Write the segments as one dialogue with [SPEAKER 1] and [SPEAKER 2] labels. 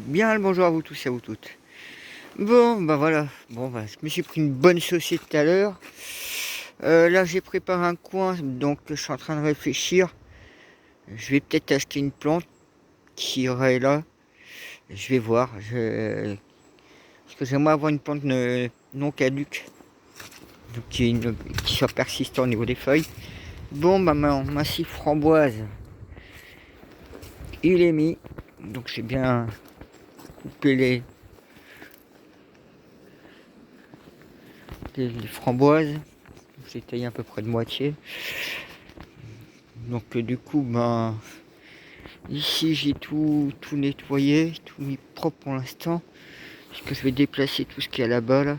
[SPEAKER 1] Bien le bonjour à vous tous et à vous toutes. Bon, bah voilà, je me suis pris une bonne saucée tout à l'heure. Là, j'ai préparé un coin, donc je suis en train de réfléchir. Je vais peut-être acheter une plante qui irait là. Je vais voir. Parce que j'aimerais avoir une plante non caduque, donc qui soit persistante au niveau des feuilles. Bon, bah mon massif framboise, il est mis. Donc j'ai bien coupé les framboises. J'ai taillé à peu près de moitié. Donc du coup, ici j'ai tout nettoyé, tout mis propre pour l'instant. Parce que je vais déplacer tout ce qu'il y a là-bas là.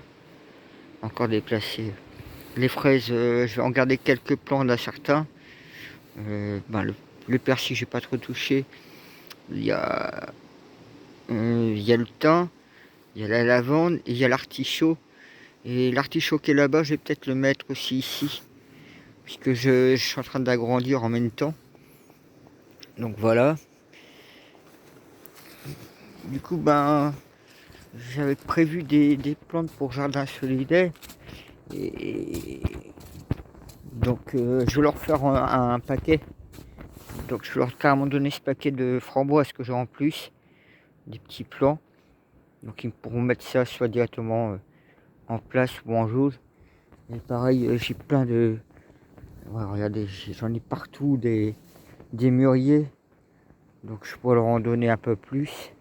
[SPEAKER 1] Encore déplacer. Les fraises, je vais en garder quelques plants là certains. Le persil j'ai pas trop touché. Il y a, il y a le thym, il y a la lavande et il y a l'artichaut. Et l'artichaut qui est là-bas, je vais peut-être le mettre aussi ici. Puisque je suis en train d'agrandir en même temps. Donc voilà. Du coup, j'avais prévu des plantes pour jardin solidaire. Et donc, je vais leur faire un paquet. Donc, je vais leur carrément donner ce paquet de framboises que j'ai en plus, des petits plants. Donc, ils pourront mettre ça soit directement en place ou en jauge. Et pareil, j'ai plein de. Ouais, regardez, j'en ai partout des mûriers. Donc, je pourrais leur en donner un peu plus.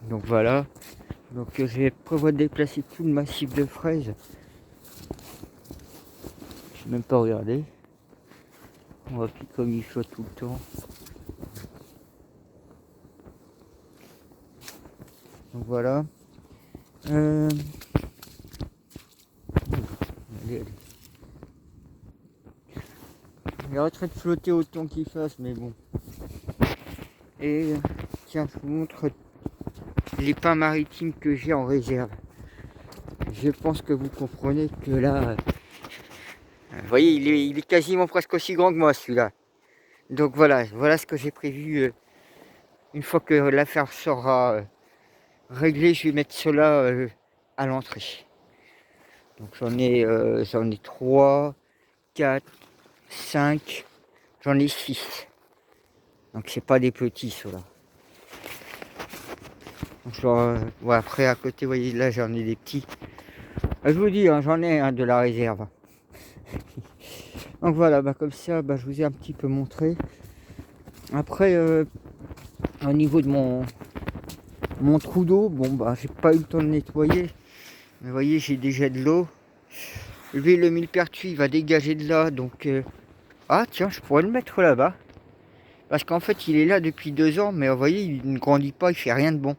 [SPEAKER 1] Donc, voilà. Donc, je prévois de déplacer tout le massif de fraises. Je n'ai même pas regardé. On va plus comme il flotte tout le temps. Donc voilà. Euh, allez. Il arrêterait de flotter autant qu'il fasse, mais bon. Et tiens, je vous montre les pains maritimes que j'ai en réserve. Je pense que vous comprenez que là, vous voyez, il est quasiment presque aussi grand que moi celui-là. Donc voilà ce que j'ai prévu. Une fois que l'affaire sera réglée, je vais mettre cela à l'entrée. Donc j'en ai 3, 4, 5, j'en ai 6. Donc c'est pas des petits ceux-là. Ouais, après à côté, vous voyez, là j'en ai des petits. Je vous dis, hein, j'en ai de la réserve. Donc voilà, comme ça, je vous ai un petit peu montré. Après, au niveau de mon trou d'eau, j'ai pas eu le temps de nettoyer. Mais vous voyez, j'ai déjà de l'eau. Lui, le millepertuis, il va dégager de là. Donc, ah tiens, je pourrais le mettre là-bas. Parce qu'en fait, il est là depuis 2 ans. Mais vous voyez, il ne grandit pas, il fait rien de bon.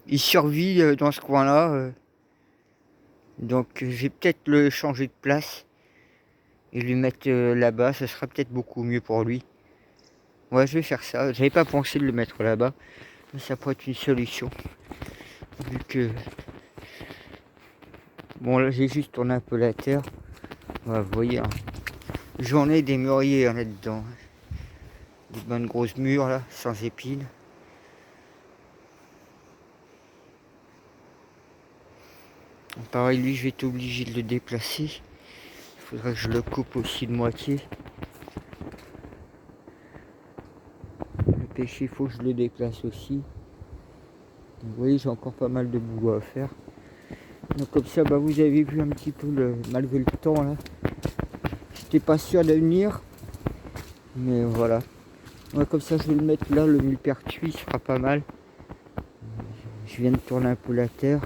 [SPEAKER 1] Il survit dans ce coin-là. Donc, je vais peut-être le changer de place. Et lui mettre là-bas, ce sera peut-être beaucoup mieux pour lui. Ouais, je vais faire ça. J'avais pas pensé de le mettre là-bas, mais ça pourrait être une solution. Vu que bon, là j'ai juste tourné un peu la terre. Ouais, vous voyez, hein. J'en ai des mûriers là-dedans, des bonnes grosses mûres là, sans épines. Pareil, lui, je vais être obligé de le déplacer. Il faudrait que je le coupe aussi de moitié. Le pêcher, il faut que je le déplace aussi. Vous voyez, j'ai encore pas mal de boulot à faire. Donc comme ça, vous avez vu un petit peu, malgré le temps là. J'étais pas sûr de venir, mais voilà. Ouais, comme ça, je vais le mettre là, le millepertuis sera pas mal. Je viens de tourner un peu la terre.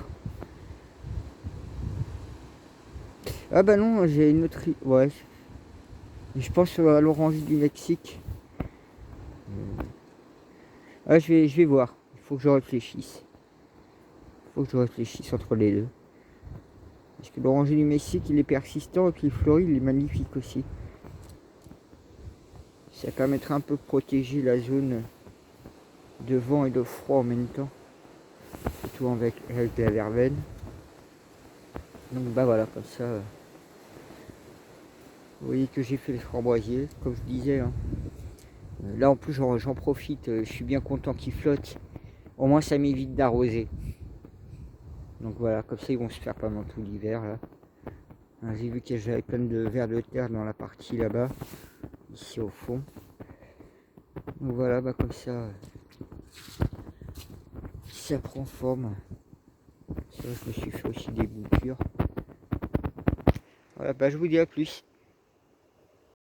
[SPEAKER 1] Ah non, j'ai une autre. Ouais. Je pense à l'oranger du Mexique. Ah, je vais voir. Il faut que je réfléchisse. Il faut que je réfléchisse entre les deux. Parce que l'oranger du Mexique, il est persistant et puis il fleurit, il est magnifique aussi. Ça permettra un peu de protéger la zone de vent et de froid en même temps. Surtout avec la verveine. Donc voilà, comme ça. Vous voyez que j'ai fait les framboisiers, comme je disais. Hein. Là en plus j'en profite, je suis bien content qu'ils flottent. Au moins ça m'évite d'arroser. Donc voilà, comme ça ils vont se faire pendant tout l'hiver là. Hein, j'ai vu que j'avais plein de vers de terre dans la partie là-bas, ici au fond. Donc voilà, bah comme ça prend forme. Ça, je me suis fait aussi des boucures. Voilà, bah je vous dis à plus.